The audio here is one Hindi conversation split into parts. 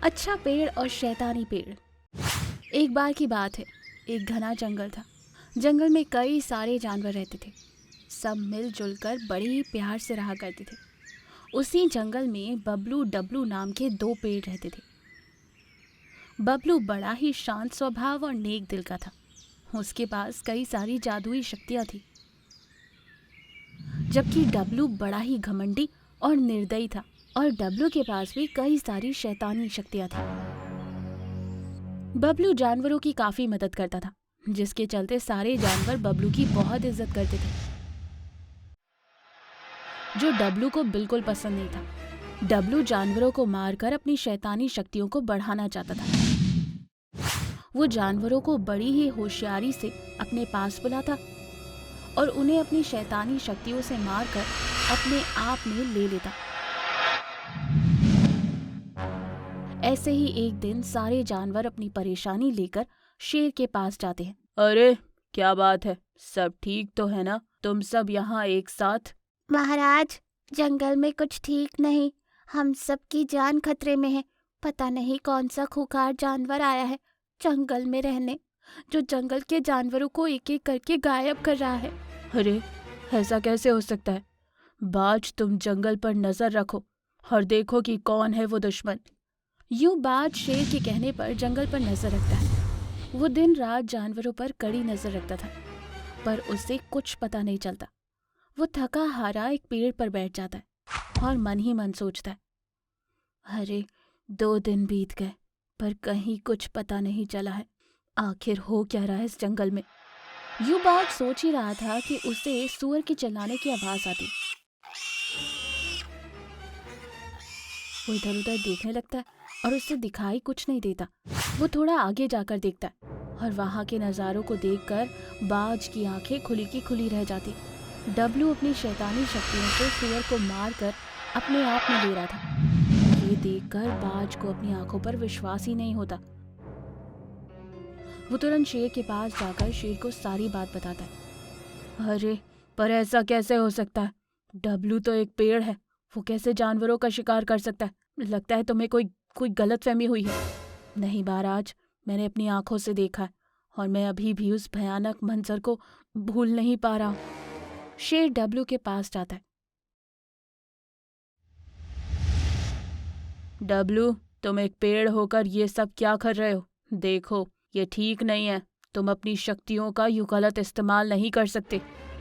अच्छा पेड़ और शैतानी पेड़। एक बार की बात है, एक घना जंगल था। जंगल में कई सारे जानवर रहते थे। सब मिलजुल कर बड़े ही प्यार से रहा करते थे। उसी जंगल में बबलू डब्लू नाम के दो पेड़ रहते थे। बबलू बड़ा ही शांत स्वभाव और नेक दिल का था। उसके पास कई सारी जादुई शक्तियां थी, जबकि डब्लू बड़ा ही घमंडी और निर्दयी था। और डब्लू के पास भी कई सारी शैतानी शक्तियां थी। बबलू जानवरों की काफी मदद करता था, जिसके चलते सारे जानवर बबलू की बहुत इज्जत करते थे, जो डब्लू को बिल्कुल पसंद नहीं था। डब्लू जानवरों को मारकर अपनी शैतानी शक्तियों को बढ़ाना चाहता था। वो जानवरों को बड़ी ही होशियारी से अपने पास बुलाता और उन्हें अपनी शैतानी शक्तियों से मारकर अपने आप में ले लेता। ऐसे ही एक दिन सारे जानवर अपनी परेशानी लेकर शेर के पास जाते हैं। अरे क्या बात है, सब ठीक तो है ना? तुम सब यहाँ एक साथ? महाराज, जंगल में कुछ ठीक नहीं। हम सब की जान खतरे में है। पता नहीं कौन सा खूंखार जानवर आया है जंगल में रहने, जो जंगल के जानवरों को एक एक करके गायब कर रहा है। अरे ऐसा कैसे हो सकता है? बाज, तुम जंगल पर नजर रखो और देखो कि कौन है वो दुश्मन। यूं बाज शेर के कहने पर जंगल पर नजर रखता है। वो दिन रात जानवरों पर कड़ी नजर रखता था, पर उसे कुछ पता नहीं चलता। वो थका हारा एक पेड़ पर बैठ जाता है और मन ही मन सोचता है, अरे 2 दिन बीत गए पर कहीं कुछ पता नहीं चला है। आखिर हो क्या रहा है इस जंगल में। यूं बाज सोच ही रहा था कि उसे सूअर के चिल्लाने की आवाज आती। वो इधर उधर देखने लगता है और उससे दिखाई कुछ नहीं देता। वो थोड़ा आगे जाकर देखता है और वहां के नज़ारों को देखकर बाज की आंखें खुली की खुली रह जाती। डब्लू अपनी शैतानी शक्तियों से सूअर को मारकर अपने आप में ले रहा था। ये देखकर बाज को अपनी आंखों पर विश्वास ही नहीं होता। वो तुरंत शेर के पास जाकर शेर को सारी बात बताता है। अरे पर ऐसा कैसे हो सकता है? डब्लू तो एक पेड़ है, वो कैसे जानवरों का शिकार कर सकता है? लगता है तुम्हें कोई कोई गलतफहमी हुई है। नहीं महाराज, मैंने अपनी आंखों से देखा है और मैं अभी भी उस भयानक मंजर को भूल नहीं पा रहा हूँ। शेर डब्लू के पास जाता है। डब्लू, तुम एक पेड़ होकर ये सब क्या कर रहे हो? देखो ये ठीक नहीं है। तुम अपनी शक्तियों का यूं गलत इस्तेमाल नहीं कर सकते।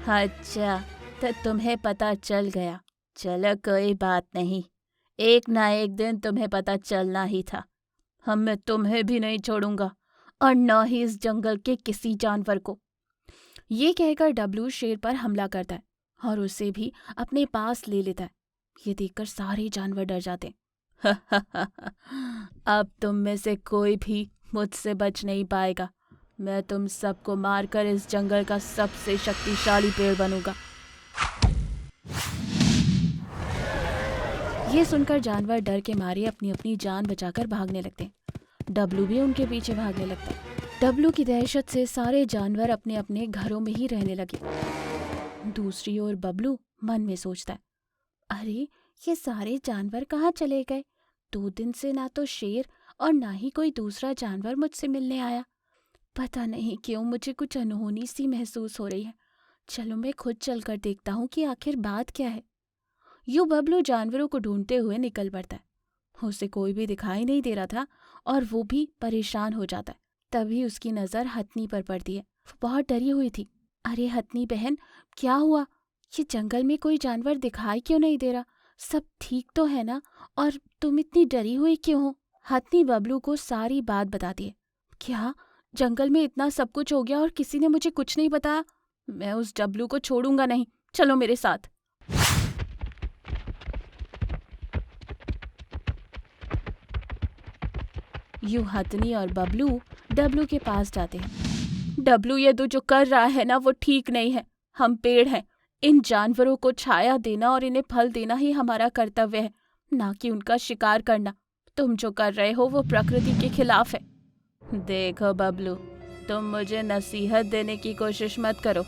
अच्छा, तो तुम्हें पता चल गया। चलो कोई बात नहीं, एक ना एक दिन तुम्हें पता चलना ही था। मैं तुम्हें भी नहीं छोड़ूंगा और न ही इस जंगल के किसी जानवर को। ये कहकर डब्लू शेर पर हमला करता है और उसे भी अपने पास ले लेता है। ये देखकर सारे जानवर डर जाते हैं। अब तुम में से कोई भी मुझसे बच नहीं पाएगा। मैं तुम सबको मारकर इस जंगल का सबसे शक्तिशाली पेड़ बनूंगा। ये सुनकर जानवर डर के मारे अपनी अपनी जान बचाकर भागने लगते हैं। डब्लू भी उनके पीछे भागने लगता है। डब्लू की दहशत से सारे जानवर अपने अपने घरों में ही रहने लगे। दूसरी ओर बबलू मन में सोचता है, अरे ये सारे जानवर कहाँ चले गए? 2 दिन से ना तो शेर और ना ही कोई दूसरा जानवर मुझसे मिलने आया। पता नहीं क्यों मुझे कुछ अनहोनी सी महसूस हो रही है। चलो मैं खुद चलकर देखता हूँ कि आखिर बात क्या है। यूं बबलू जानवरों को ढूंढते हुए निकल पड़ता है। उसे कोई भी दिखाई नहीं दे रहा था और वो भी परेशान हो जाता है। तभी उसकी नज़र हथनी पर पड़ती है। वो बहुत डरी हुई थी। अरे हथनी बहन, क्या हुआ? ये जंगल में कोई जानवर दिखाई क्यों नहीं दे रहा? सब ठीक तो है ना? और तुम इतनी डरी हुई क्यों हो? हथनी बबलू को सारी बात बताती है। क्या जंगल में इतना सब कुछ हो गया और किसी ने मुझे कुछ नहीं बताया? मैं उस डब्लू को छोड़ूंगा नहीं, चलो मेरे साथ। यूं हथनी और बबलू डब्लू के पास जाते हैं। डब्लू, ये तू जो कर रहा है ना वो ठीक नहीं है। हम पेड़ हैं, इन जानवरों को छाया देना और इन्हें फल देना ही हमारा कर्तव्य है, ना कि उनका शिकार करना। तुम जो कर रहे हो वो प्रकृति के खिलाफ है। देखो बबलू, तुम मुझे नसीहत देने की कोशिश मत करो।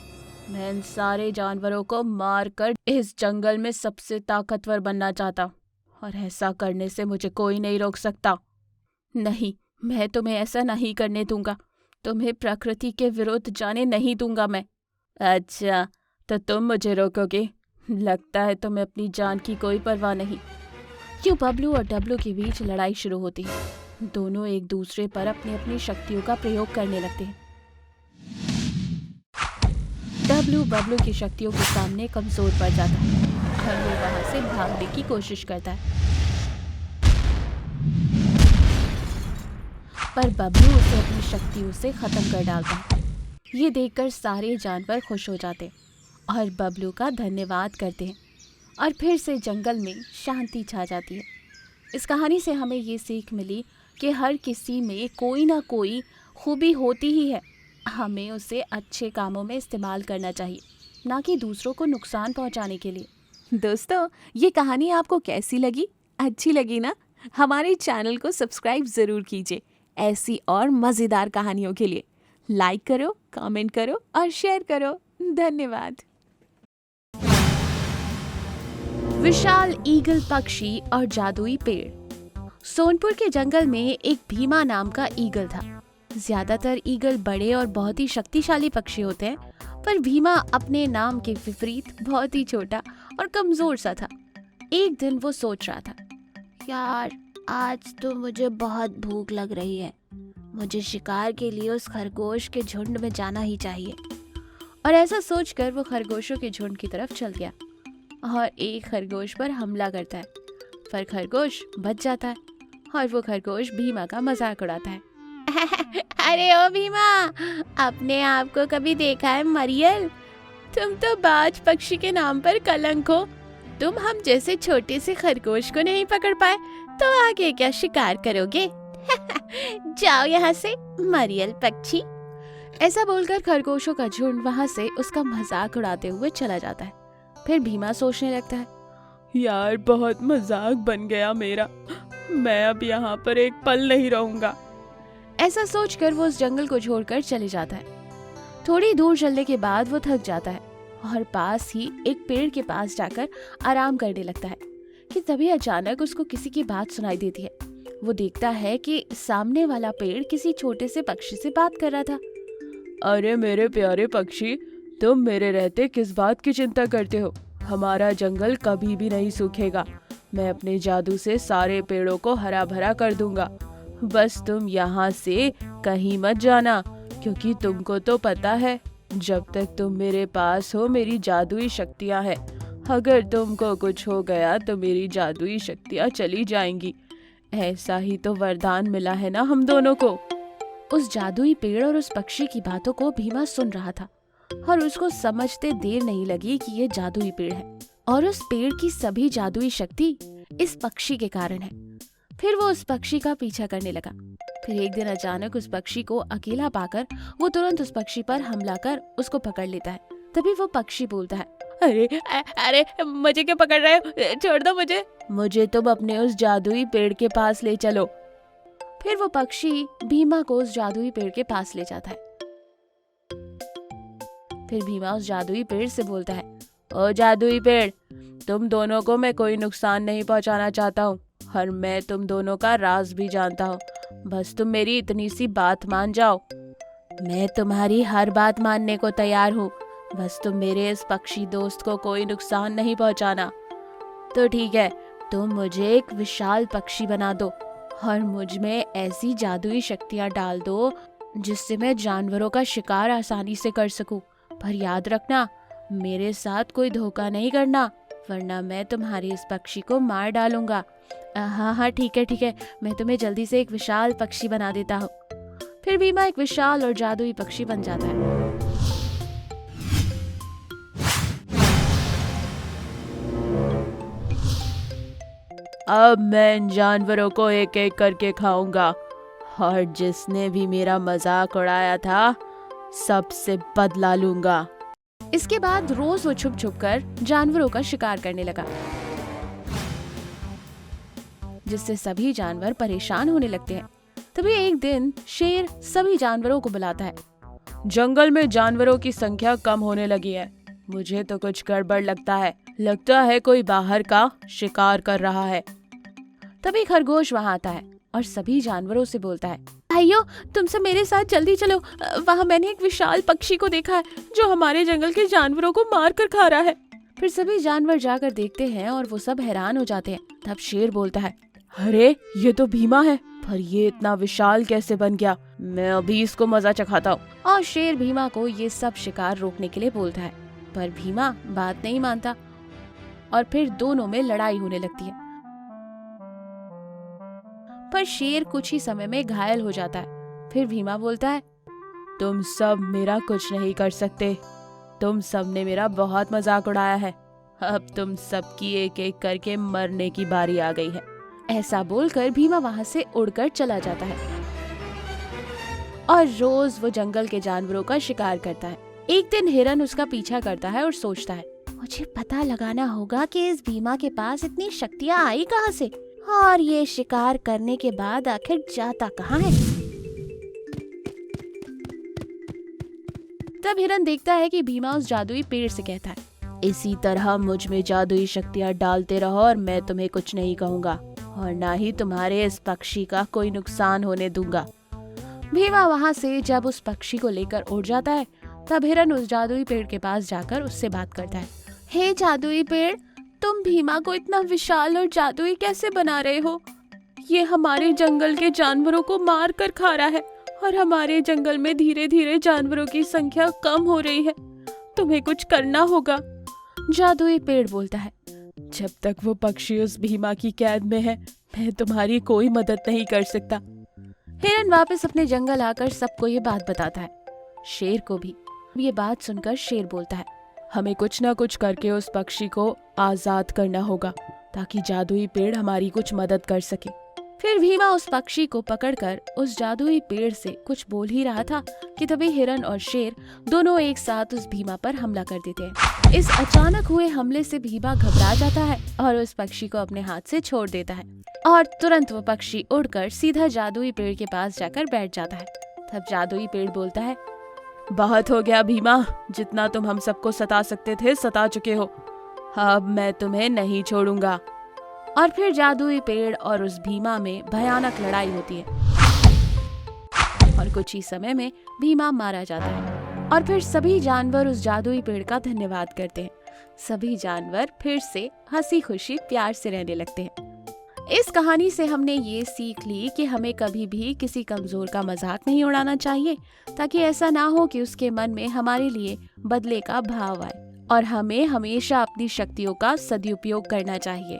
मैं इन सारे जानवरों को मारकर इस जंगल में सबसे ताकतवर बनना चाहता हूँ और ऐसा करने से मुझे कोई नहीं रोक सकता। नहीं, मैं तुम्हें ऐसा नहीं करने दूंगा। तुम्हें प्रकृति के विरुद्ध जाने नहीं दूंगा मैं। अच्छा, तो तुम मुझे रोकोगे? लगता है तुम्हें अपनी जान की कोई परवाह नहीं। यूं बबलू और डब्लू के बीच लड़ाई शुरू होती है। दोनों एक दूसरे पर अपनी अपनी शक्तियों का प्रयोग करने लगते हैं। डब्लू बबलू की शक्तियों के सामने कमजोर पड़ जाता है और वो वहां से भागने की कोशिश करता है, पर बबलू उसे अपनी शक्तियों से खत्म कर डालता है। ये देखकर सारे जानवर खुश हो जाते हैं और बबलू का धन्यवाद करते हैं और फिर से जंगल में शांति छा जाती है। इस कहानी से हमें ये सीख मिली कि हर किसी में कोई ना कोई खूबी होती ही है। हमें उसे अच्छे कामों में इस्तेमाल करना चाहिए, ना कि दूसरों को नुकसान पहुंचाने के लिए। दोस्तों, ये कहानी आपको कैसी लगी? अच्छी लगी ना? हमारे चैनल को सब्सक्राइब ज़रूर कीजिए ऐसी और मज़ेदार कहानियों के लिए। लाइक करो, कमेंट करो और शेयर करो। धन्यवाद। विशाल ईगल पक्षी और जादुई पेड़। सोनपुर के जंगल में एक भीमा नाम का ईगल था। ज्यादातर ईगल बड़े और बहुत ही शक्तिशाली पक्षी होते हैं, पर भीमा अपने नाम के विपरीत बहुत ही छोटा और कमजोर सा था। एक दिन वो सोच रहा था, यार, आज तो मुझे बहुत भूख लग रही है। मुझे शिकार के लिए उस खरगोश के झुंड में जाना ही चाहिए। और ऐसा सोचकर वो खरगोशों के झुंड की तरफ चल गया और एक खरगोश पर हमला करता है, पर खरगोश बच जाता है और वो खरगोश भीमा का मजाक उड़ाता है। अरे ओ भीमा, अपने आप को कभी देखा है मरियल? तुम तो बाज पक्षी के नाम पर कलंक हो। तुम हम जैसे छोटे से खरगोश को नहीं पकड़ पाए तो आगे क्या शिकार करोगे? जाओ यहाँ से मरियल पक्षी। ऐसा बोलकर खरगोशों का झुंड वहां से उसका मजाक उड़ाते हुए चला जाता है। फिर भीमा सोचने लगता है, यार, बहुत मजाक बन गया मेरा। मैं अब यहाँ पर एक पल नहीं रहूंगा। ऐसा सोचकर वो उस जंगल को छोड़कर चले जाता है। थोड़ी दूर चलने के बाद वो थक जाता है और पास ही एक पेड़ के पास जाकर आराम करने लगता है कि तभी अचानक उसको किसी की बात सुनाई देती है। वो देखता है कि सामने वाला पेड़ किसी छोटे से पक्षी से बात कर रहा था। अरे मेरे प्यारे पक्षी, तुम मेरे रहते किस बात की चिंता करते हो? हमारा जंगल कभी भी नहीं सूखेगा। मैं अपने जादू से सारे पेड़ों को हरा भरा कर दूंगा। बस तुम यहाँ से कहीं मत जाना, क्योंकि तुमको तो पता है, जब तक तुम मेरे पास हो मेरी जादुई शक्तियाँ हैं। अगर तुमको कुछ हो गया तो मेरी जादुई शक्तियाँ चली जाएंगी। ऐसा ही तो वरदान मिला है ना हम दोनों को। उस जादुई पेड़ और उस पक्षी की बातों को भीमा सुन रहा था और उसको समझते देर नहीं लगी कि ये जादुई पेड़ है और उस पेड़ की सभी जादुई शक्ति इस पक्षी के कारण है। फिर वो उस पक्षी का पीछा करने लगा। फिर एक दिन अचानक उस पक्षी को अकेला पाकर वो तुरंत उस पक्षी पर हमला कर उसको पकड़ लेता है। तभी वो पक्षी बोलता है, अरे मुझे क्या पकड़ रहे हो? छोड़ दो मुझे। मुझे तुम अपने उस जादुई पेड़ के पास ले चलो। फिर वो पक्षी भीमा को उस जादुई पेड़ के पास ले जाता है। फिर भीमा उस जादुई पेड़ से बोलता है, ओ जादुई पेड़, तुम दोनों को मैं कोई नुकसान नहीं पहुंचाना चाहता हूँ और मैं तुम दोनों का राज भी जानता हूँ। बस तुम मेरी इतनी सी बात मान जाओ। मैं तुम्हारी हर बात मानने को तैयार हूँ, बस तुम मेरे इस पक्षी दोस्त को कोई नुकसान नहीं पहुंचाना। तो ठीक है, तुम मुझे एक विशाल पक्षी बना दो और मुझ में ऐसी जादुई शक्तियाँ डाल दो जिससे मैं जानवरों का शिकार आसानी से कर सकूं। पर याद रखना, मेरे साथ कोई धोखा नहीं करना, वरना मैं तुम्हारे इस पक्षी को मार डालूंगा। हाँ हाँ, ठीक है, मैं तुम्हें जल्दी से एक विशाल पक्षी बना देता हूँ। फिर भीमा एक विशाल और जादुई पक्षी बन जाता है। अब मैं इन जानवरों को एक एक करके खाऊंगा और जिसने भी मेरा मजाक उड़ाया था सबसे बदला लूंगा। इसके बाद रोज वो छुप छुप कर जानवरों का शिकार करने लगा, जिससे सभी जानवर परेशान होने लगते हैं। तभी एक दिन शेर सभी जानवरों को बुलाता है। जंगल में जानवरों की संख्या कम होने लगी है। मुझे तो कुछ गड़बड़ लगता है कोई बाहर का शिकार कर रहा है। तभी खरगोश वहां आता है और सभी जानवरों से बोलता है, भाइयों तुम सब मेरे साथ जल्दी चलो, वहाँ मैंने एक विशाल पक्षी को देखा है जो हमारे जंगल के जानवरों को मार कर खा रहा है। फिर सभी जानवर जाकर देखते हैं और वो सब हैरान हो जाते हैं। तब शेर बोलता है, अरे ये तो भीमा है, पर ये इतना विशाल कैसे बन गया? मैं अभी इसको मजा चखाता हूँ। और शेर भीमा को ये सब शिकार रोकने के लिए बोलता है, पर भीमा बात नहीं मानता और फिर दोनों में लड़ाई होने लगती है। पर शेर कुछ ही समय में घायल हो जाता है। फिर भीमा बोलता है, तुम सब मेरा कुछ नहीं कर सकते, तुम सब ने मेरा बहुत मजाक उड़ाया है, अब तुम सबकी एक एक करके मरने की बारी आ गई है। ऐसा बोलकर भीमा वहाँ से उड़कर चला जाता है और रोज वो जंगल के जानवरों का शिकार करता है। एक दिन हिरन उसका पीछा करता है और सोचता है, मुझे पता लगाना होगा कि इस भीमा के पास इतनी शक्तियाँ आई कहाँ से, और ये शिकार करने के बाद आखिर जाता कहाँ है। तब हिरन देखता है कि भीमा उस जादुई पेड़ से कहता है, इसी तरह मुझ में जादुई शक्तियाँ डालते रहो और मैं तुम्हें कुछ नहीं कहूँगा और ना ही तुम्हारे इस पक्षी का कोई नुकसान होने दूंगा। भीमा वहाँ से जब उस पक्षी को लेकर उड़ जाता है, तब हिरन उस जादुई पेड़ के पास जाकर उससे बात करता है, हे जादुई पेड़, तुम भीमा को इतना विशाल और जादुई कैसे बना रहे हो? ये हमारे जंगल के जानवरों को मार कर खा रहा है और हमारे जंगल में धीरे धीरे जानवरों की संख्या कम हो रही है, तुम्हें कुछ करना होगा। जादुई पेड़ बोलता है, जब तक वो पक्षी उस भीमा की कैद में है, मैं तुम्हारी कोई मदद नहीं कर सकता। हिरन वापस अपने जंगल आकर सबको ये बात बताता है, शेर को भी। ये बात सुनकर शेर बोलता है, हमें कुछ ना कुछ करके उस पक्षी को आजाद करना होगा ताकि जादुई पेड़ हमारी कुछ मदद कर सके। फिर भीमा उस पक्षी को पकड़कर उस जादुई पेड़ से कुछ बोल ही रहा था कि तभी हिरन और शेर दोनों एक साथ उस भीमा पर हमला कर देते हैं। इस अचानक हुए हमले से भीमा घबरा जाता है और उस पक्षी को अपने हाथ से छोड़ देता है और तुरंत वो पक्षी उड़कर सीधा जादुई पेड़ के पास जाकर बैठ जाता है। तब जादुई पेड़ बोलता है, बहुत हो गया भीमा, जितना तुम हम सबको सता सकते थे सता चुके हो, अब मैं तुम्हें नहीं छोड़ूंगा। और फिर जादुई पेड़ और उस भीमा में भयानक लड़ाई होती है और कुछ ही समय में भीमा मारा जाता है और फिर सभी जानवर उस जादुई पेड़ का धन्यवाद करते हैं। सभी जानवर फिर से हंसी खुशी प्यार से रहने लगते हैं। इस कहानी से हमने ये सीख ली कि हमें कभी भी किसी कमजोर का मजाक नहीं उड़ाना चाहिए, ताकि ऐसा ना हो कि उसके मन में हमारे लिए बदले का भाव आए, और हमें हमेशा अपनी शक्तियों का सदुपयोग करना चाहिए।